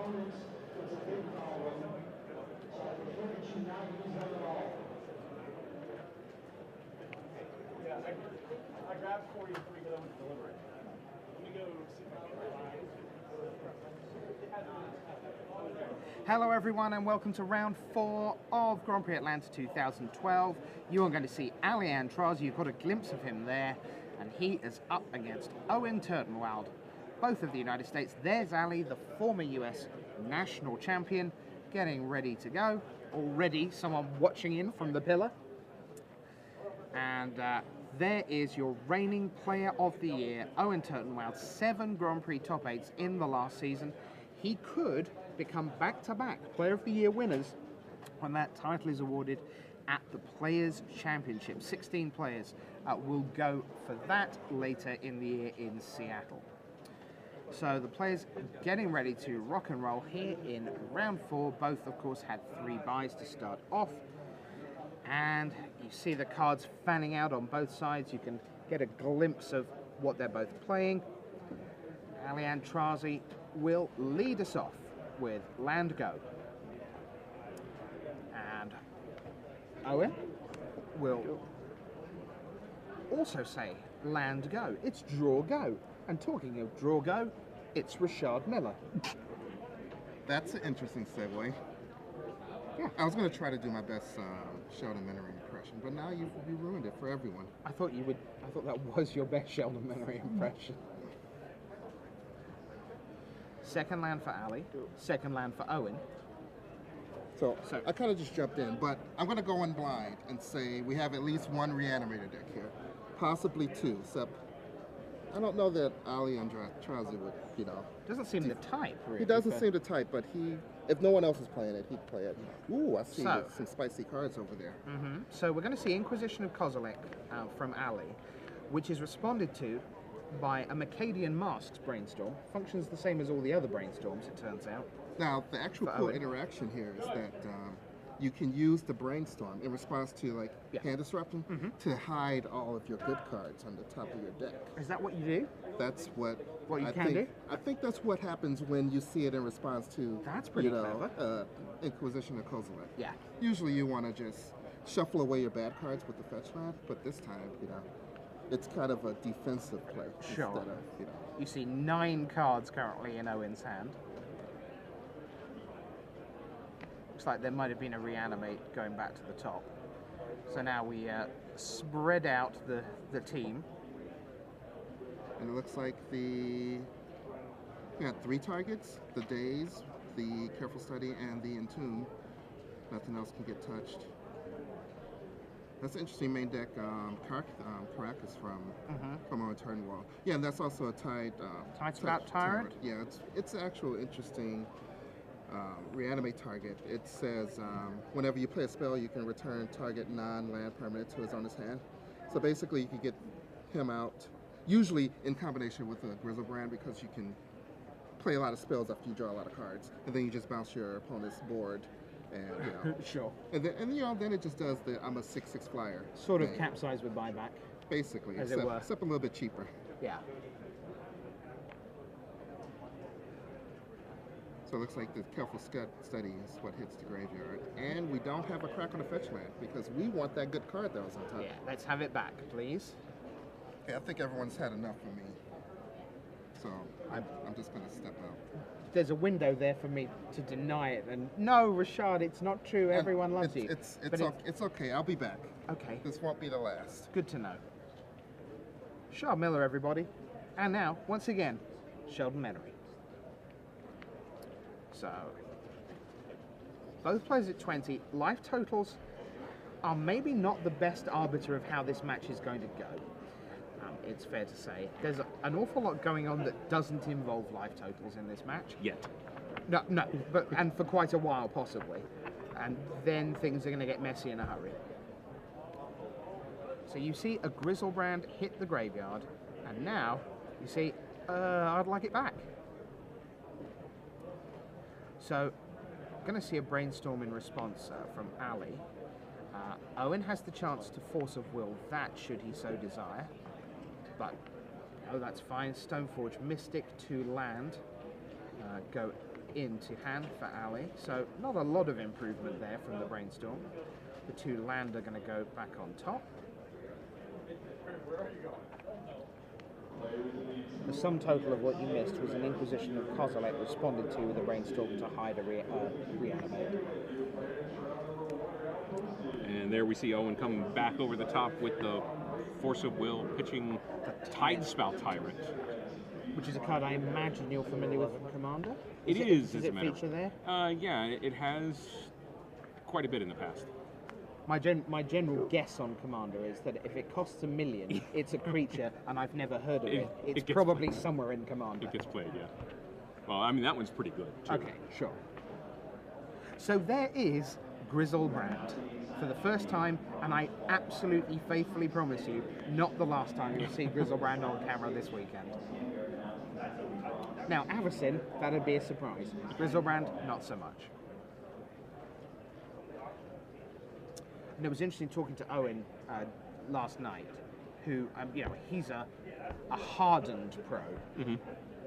Yeah, I grabbed 43 because I was delivering. Let me go see if Hello everyone and welcome to round 4 of Grand Prix Atlanta 2012. You are going to see ATL Aintrazi. You've got a glimpse of him there, and he is up against Owen Turtenwald, both of the United States. There's Ali, the former US national champion, getting ready to go. Already someone watching in from the pillar. And there is your reigning player of the year, Owen Turtenwald. 7 Grand Prix top 8s in the last season. He could become back-to-back Player of the Year winners when that title is awarded at the Players' Championship. 16 players will go for that later in the year in Seattle. So the players getting ready to rock and roll here in round 4. Both, of course, had 3 buys to start off. And you see the cards fanning out on both sides. You can get a glimpse of what they're both playing. ATL Aintrazi will lead us off with Land Go. And Owen will also say Land Go. It's Draw Go. And talking of Draw Go, it's Richard Miller. That's an interesting segue. Yeah. I was going to try to do my best Sheldon Menery impression, but now you ruined it for everyone. I thought that was your best Sheldon Menery impression. Second land for Ali, second land for Owen. So I kind of just jumped in, but I'm going to go in blind and say we have at least 1 reanimator deck here, possibly 2, except I don't know that ATL Aintrazi would, Doesn't seem the type, really. He doesn't seem the type, but if no one else is playing it, he'd play it. Ooh, I see some spicy cards over there. So we're going to see Inquisition of Kozilek from Ali, which is responded to by a Mercadian Masks brainstorm. Functions the same as all the other brainstorms, it turns out. Now, the actual cool interaction here is that you can use the brainstorm in response to hand disruption to hide all of your good cards on the top of your deck. Is that what you do? That's what you can do? I think that's what happens when you see it in response to clever. Inquisition of Kozilek. Yeah. Usually you want to just shuffle away your bad cards with the fetch land, but this time, it's kind of a defensive play instead of, You see 9 cards currently in Owen's hand. Looks like there might have been a reanimate going back to the top. So now we spread out the team. And it looks like we got 3 targets: the Daze, the Careful Study, and the Entomb. Nothing else can get touched. That's an interesting main deck, Caracas from Owen Turtenwald. Yeah, and that's also a Tide Spout Tyrant? Yeah, it's an actual interesting reanimate target. It says whenever you play a spell, you can return target non-land permanent to his owner's hand. So basically, you can get him out, usually in combination with a Grizzlebrand, because you can play a lot of spells after you draw a lot of cards, and then you just bounce your opponent's board. And Sure. And then it just does the I'm a 6/6 flyer. Sort of capsize with buyback. Basically, as it were. Except a little bit cheaper. Yeah. So it looks like the Careful Study is what hits the graveyard. And we don't have a crack on the fetch land because we want that good card that was on top. Yeah, let's have it back, please. Yeah, I think everyone's had enough of me. So I'm just going to step out. There's a window there for me to deny it. And no, Richard, it's not true. Everyone loves you. It's okay. I'll be back. Okay. This won't be the last. Good to know. Richard Miller, everybody. And now, once again, Sheldon Menery. So, both players at 20. Life totals are maybe not the best arbiter of how this match is going to go. It's fair to say. There's an awful lot going on that doesn't involve life totals in this match. Yet. No, and for quite a while, possibly. And then things are going to get messy in a hurry. So you see a Grizzlebrand hit the graveyard, and now you see, I'd like it back. So, going to see a brainstorm in response from Ali. Owen has the chance to Force of Will that, should he so desire. But, no, that's fine. Stoneforge Mystic to land. Go into hand for Ali. So not a lot of improvement there from the Brainstorm. The 2 land are going to go back on top. The sum total of what you missed was an Inquisition of Kozilek responded to with a Brainstorm to hide a reanimate. And there we see Owen coming back over the top with the Force of Will, pitching Tidespout Tyrant. Which is a card I imagine you're familiar with from Commander? It is, as a matter feature there? Yeah, it has quite a bit in the past. My general guess on Commander is that if it costs $1 million, it's a creature, and I've never heard of it. It's probably somewhere in Commander. It gets played, yeah. Well, I mean, that one's pretty good, too. Okay, sure. So there is Grizzlebrand for the first time, and I absolutely faithfully promise you, not the last time you'll see Grizzlebrand on camera this weekend. Now, Avacyn, that'd be a surprise. Grizzlebrand, not so much. And it was interesting talking to Owen last night, who, he's a hardened pro. Mm-hmm.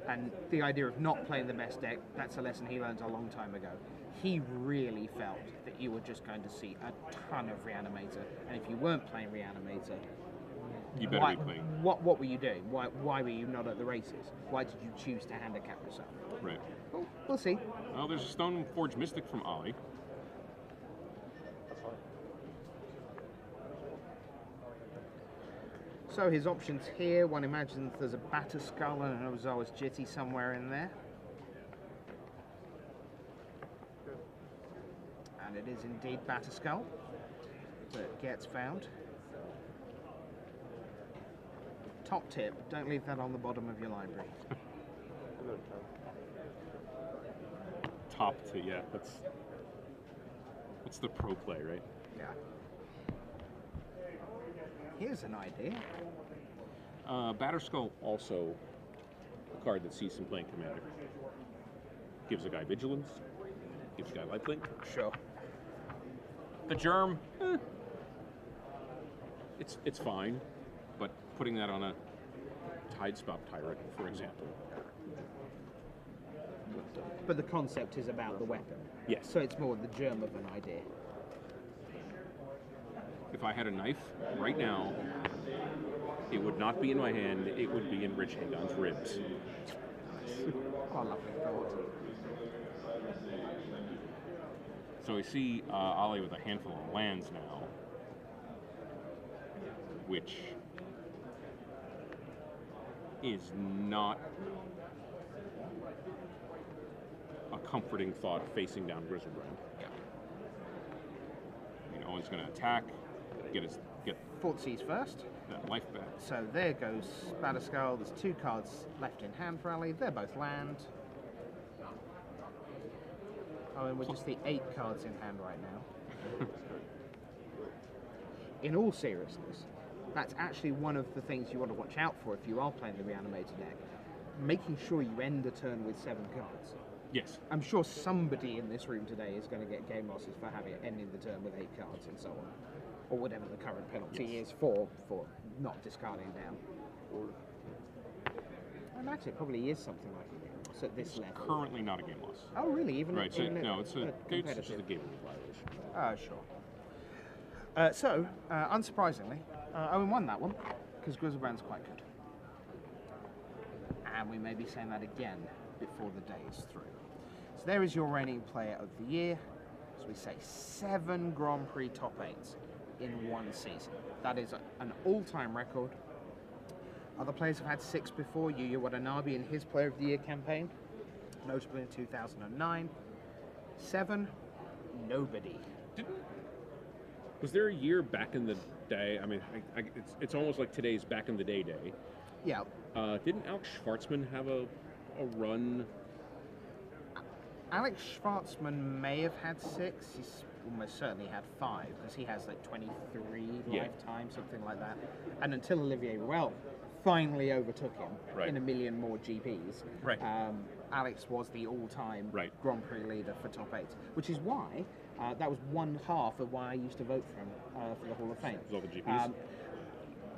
And the idea of not playing the best deck, that's a lesson he learned a long time ago. He really felt that you were just going to see a ton of Reanimator. And if you weren't playing Reanimator, you better be playing. What were you doing? Why were you not at the races? Why did you choose to handicap yourself? Right. Well, we'll see. Well, there's a Stoneforge Mystic from Ollie. So his options here, one imagines there's a Batterskull and an Ozawa's Jitty somewhere in there. And it is indeed Batterskull that gets found. Top tip, don't leave that on the bottom of your library. Top tip, yeah, that's the pro play, right? Yeah. Here's an idea. Batterskull also a card that sees some playing Commander. Gives a guy Vigilance, gives a guy Lifelink. Sure. The Germ, it's fine, but putting that on a Tidespout Tyrant, for example. But the concept is about the weapon. Yes. So it's more the germ of an idea. If I had a knife right now, it would not be in my hand, it would be in Rich Hagon's ribs. Oh, lovely thought. So we see Ollie with a handful of lands now, which is not a comforting thought facing down Grizzlebrand. Yeah. You know, Owen's going to attack, get Thoughtseize first. that life back. So there goes Batterskull. There's 2 cards left in hand for Ali. They're both land. Oh, and we're just the 8 cards in hand right now. In all seriousness, that's actually one of the things you want to watch out for if you are playing the Reanimator deck. Making sure you end a turn with 7 cards. Yes. I'm sure somebody in this room today is going to get game losses for ending the turn with 8 cards and so on. Or whatever the current penalty is for not discarding down. And actually, it probably is something like a game loss at this level. Currently not a game loss. Oh, really? Even Right, so even no, it's just competitive. a game violation. Oh, sure. So, unsurprisingly, Owen won that one, because Grizzlebrand's quite good. And we may be saying that again before the day is through. So there is your reigning player of the year. As we say, 7 Grand Prix top 8s in one season. That is an all-time record. Other players have had 6 before. Yuya Watanabe in his Player of the Year campaign, notably in 2009. 7, nobody. Was there a year back in the day? I mean, it's almost like today's back in the day. Yeah. Didn't Alex Schwartzman have a run? Alex Schwartzman may have had 6. He's almost certainly had 5, because he has like 23 lifetime, something like that. And until Olivier Ruel finally overtook him in 1 million more GPs, Alex was the all-time Grand Prix leader for top 8s, which is why that was one half of why I used to vote for him for the Hall of Fame. Was all the GPs?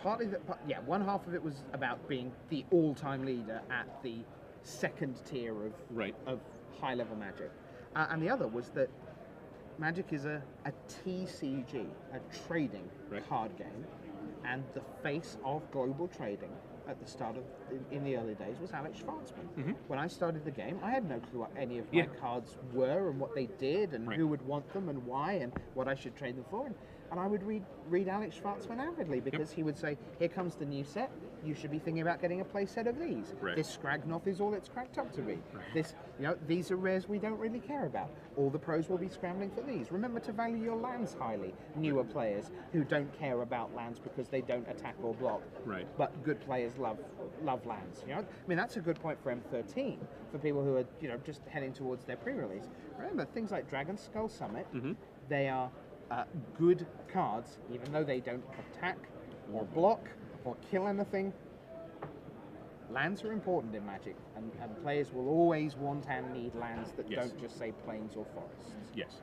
Partly that, one half of it was about being the all-time leader at the second tier of high-level Magic. And the other was that Magic is a TCG, a trading card game, and the face of global trading at the start of, in the early days, was Alex Schwartzman. When I started the game, I had no clue what any of my cards were and what they did and who would want them and why and what I should trade them for. And I would read Alex Schwartzman avidly because he would say, here comes the new set, you should be thinking about getting a play set of these. This Scragnoth is all it's cracked up to be. This, these are rares we don't really care about. All the pros will be scrambling for these. Remember to value your lands highly. Newer players who don't care about lands because they don't attack or block. But good players love lands. I mean, that's a good point for M13 for people who are just heading towards their pre-release. Remember things like Dragon Skull Summit. They are good cards, even though they don't attack or block or kill anything. Lands are important in Magic, and players will always want and need lands that don't just say plains or forests. Yes.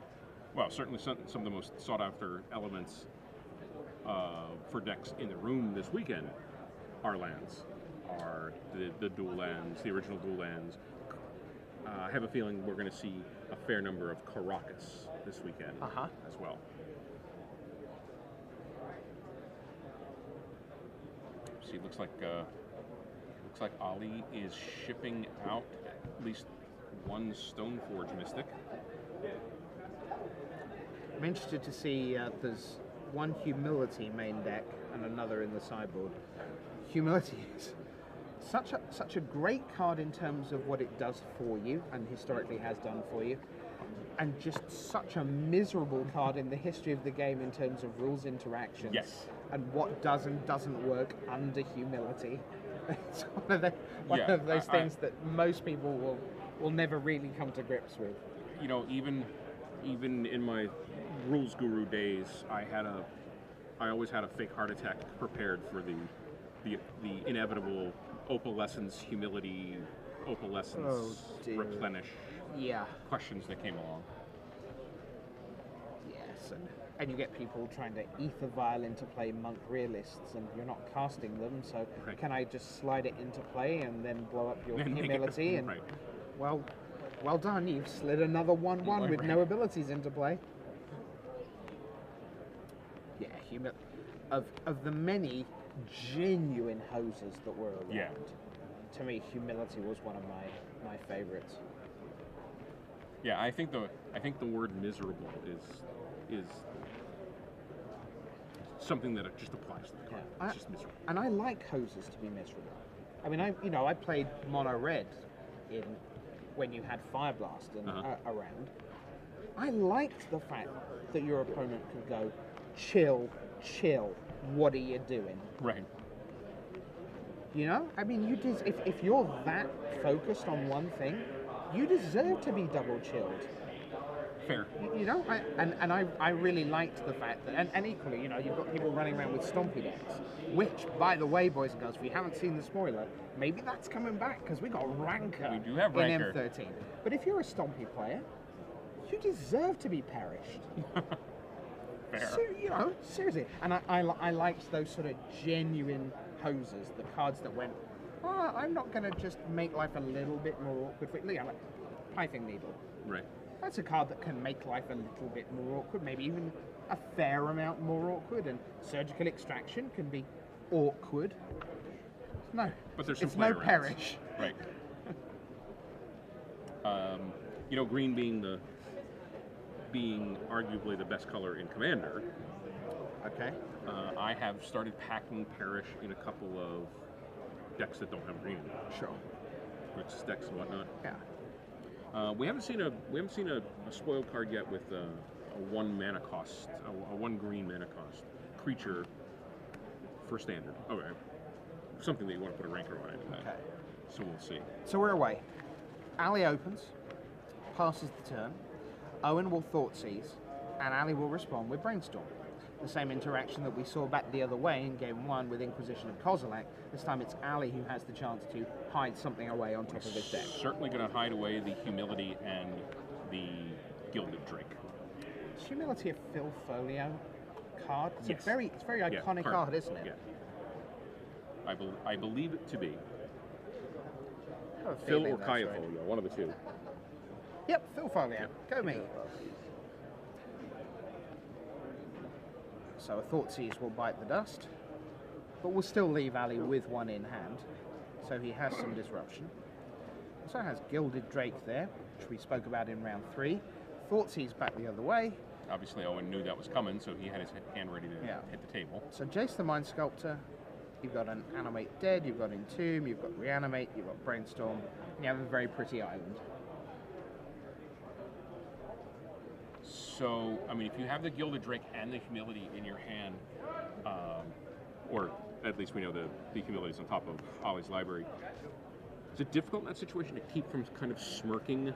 Well, certainly some of the most sought-after elements for decks in the room this weekend are lands, are the dual lands, the original dual lands. I have a feeling we're going to see a fair number of Caracas this weekend as well. See, looks like Ali is shipping out at least one Stoneforge Mystic. I'm interested to see there's one Humility main deck and another in the sideboard. Humility is such a great card in terms of what it does for you and historically has done for you, and just such a miserable card in the history of the game in terms of rules interactions and what does and doesn't work under Humility. It's one of those things that most people will never really come to grips with. Even in my rules guru days, I always had a fake heart attack prepared for the inevitable opalescence, humility, opalescence, replenish questions that came along. Yes, and you get people trying to ether violin to play monk realists, and you're not casting them, so can I just slide it into play and then blow up your humility? And well done, you've slid another 1/1 with no abilities into play. Yeah, of the many genuine hoses that were around, to me, Humility was one of my favorites. Yeah, I think the word miserable is something that just applies to the card. It's just miserable. And I like hoses to be miserable. I mean, I played mono red when you had Fire Blast around. I liked the fact that your opponent could go, chill, what are you doing? Right. I mean, if you're that focused on one thing, you deserve to be double chilled. Fair. I really liked the fact that, and equally, you've got people running around with Stompy decks, which, by the way, boys and girls, if you haven't seen the spoiler, maybe that's coming back, because we got Rancor We do have Rancor. in M13. But if you're a Stompy player, you deserve to be perished. Fair. Seriously. And I liked those sort of genuine hoses, the cards that went, I'm not going to just make life a little bit more awkward. Like Pithing Needle. Right. That's a card that can make life a little bit more awkward, maybe even a fair amount more awkward. And Surgical Extraction can be awkward. No, but there's some it's no play-arounds. perish. Right. Green being arguably the best color in Commander. Okay. I have started packing Perish in a couple of decks that don't have green. Sure. Grixis decks and whatnot. Yeah. We haven't seen a spoiled card yet with a 1 mana cost, a 1 green mana cost creature for standard. Okay. Something that you want to put a Rancor on it. Okay. So we'll see. So we're away. Ali opens, passes the turn. Owen will Thoughtseize, and Ali will respond with Brainstorm. The same interaction that we saw back the other way in Game 1 with Inquisition of Kozilek. This time it's Ali who has the chance to hide something away on top of his deck. Certainly going to hide away the Humility and the Gilded Drake. Is Humility a Phil Folio card? It's Yes. It's very iconic card, isn't it? Yeah. I believe it to be. I have a Phil feeling or that's Kaya right. Folio, one of the two. Yep, Phil Folio. Go me. So a Thoughtseize will bite the dust, but will still leave Ali with one in hand, so he has some disruption. Also has Gilded Drake there, which we spoke about in round 3. Thoughtseize back the other way. Obviously, Owen knew that was coming, so he had his hand ready to hit the table. So Jace the Mind Sculptor, you've got an Animate Dead, you've got Entomb, you've got Reanimate, you've got Brainstorm, and you have a very pretty island. So, I mean, if you have the Gilded Drake and the Humility in your hand, or at least we know the Humility is on top of Ollie's library, is it difficult in that situation to keep from kind of smirking,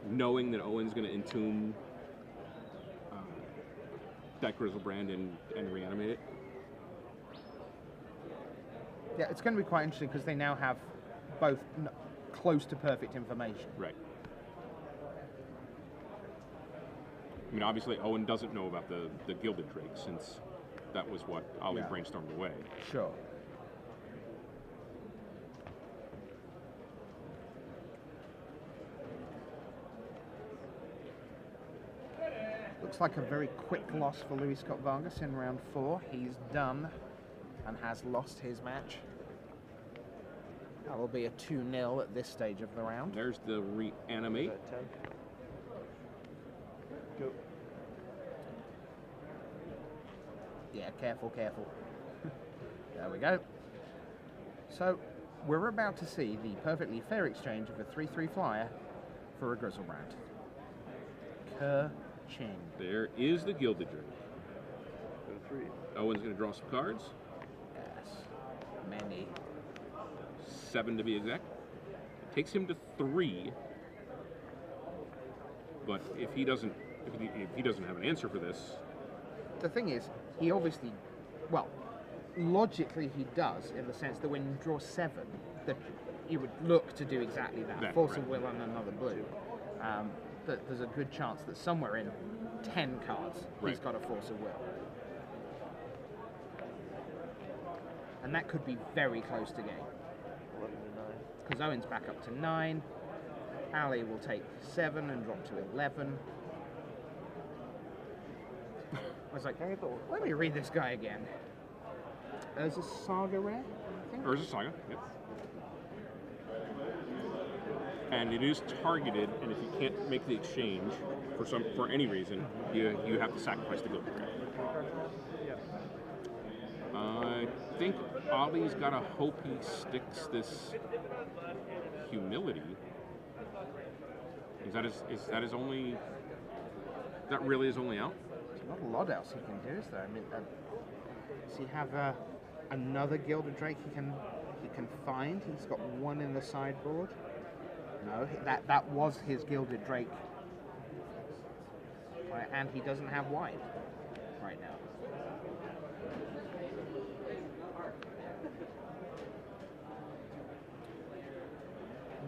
knowing that Owen's going to entomb that Grizzlebrand and reanimate it? Yeah, it's going to be quite interesting because they now have both close to perfect information. Right. I mean, obviously, Owen doesn't know about the Gilded Drake since that was what Ollie brainstormed away. Sure. Looks like a very quick loss for Louis Scott Vargas in round 4. He's done and has lost his match. That will be a 2-0 at this stage of the round. There's the reanimate. Go. Yeah, careful, careful. There we go. So, we're about to see the perfectly fair exchange of a 3/3 flyer for a Grizzlebrand. Ka-ching. There is the Gilded Drake. Go to 3. Owen's going to draw some cards. Yes. Many. 7 to be exact. Takes him to 3. But if he doesn't have an answer for this, The thing is, he obviously, well, logically he does, in the sense that when you draw 7, that you would look to do exactly that. Force of Will and another blue. That there's a good chance that somewhere in 10 cards, he's got a Force of Will. And that could be very close to game. 11 to 9. Because Owen's back up to 9. Ali will take 7 and drop to 11. I was like, let me read this guy again. There's a Saga rare, I think. Urza Saga, yep. And it is targeted, and if you can't make the exchange for any reason, you have to sacrifice the Gilded Drake. I think Ollie's got to hope he sticks this Humility. Is that his only? That really is only out? There's not a lot else he can do, is there? I mean, does he have another Gilded Drake he can find? He's got one in the sideboard. No, that was his Gilded Drake. Right, and he doesn't have white right now.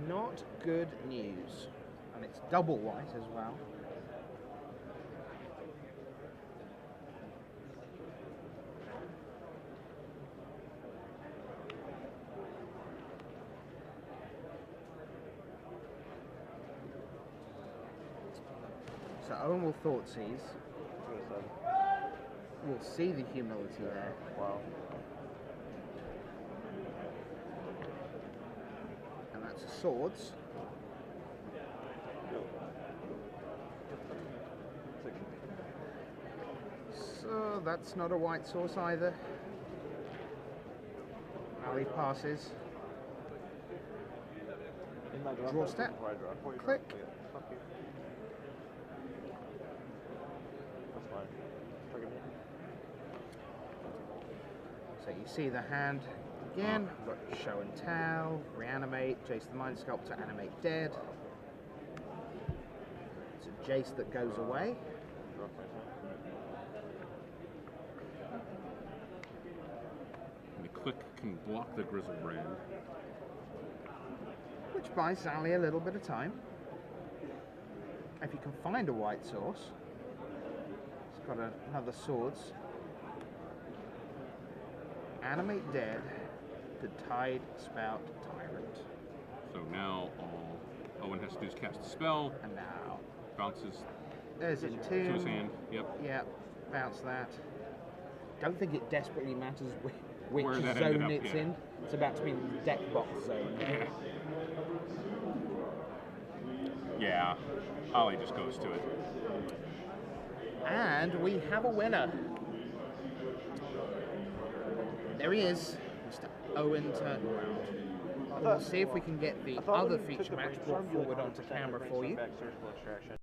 Not good news. And it's double white as well. So Owen will Thoughtseize. We'll see the Humility there. Wow. And that's a Swords. So that's not a white source either. Ali passes. Draw step. Click. That's fine. Target me. So you see the hand again. We've got Show and Tell, Reanimate, Jace the Mind Sculptor, Animate Dead. It's a Jace that goes away. Draw 5. And the click can block the Grizzlebrand. Which buys Sally a little bit of time. If you can find a white source. It's got another Swords. Animate Dead, the Tide Spout Tyrant. So now all Owen has to do is cast a spell, And now, bounces there's to his Entomb. hand. Yep. Yep, bounce that. Don't think it desperately matters which Where that zone ended up, it's yeah. in. It's about to be in the deck box zone. Yeah. Yeah. Ollie just goes to it. And we have a winner. There he is, Mr. Owen Turtenwald. We'll see if we can get the other feature match brought forward onto camera for you.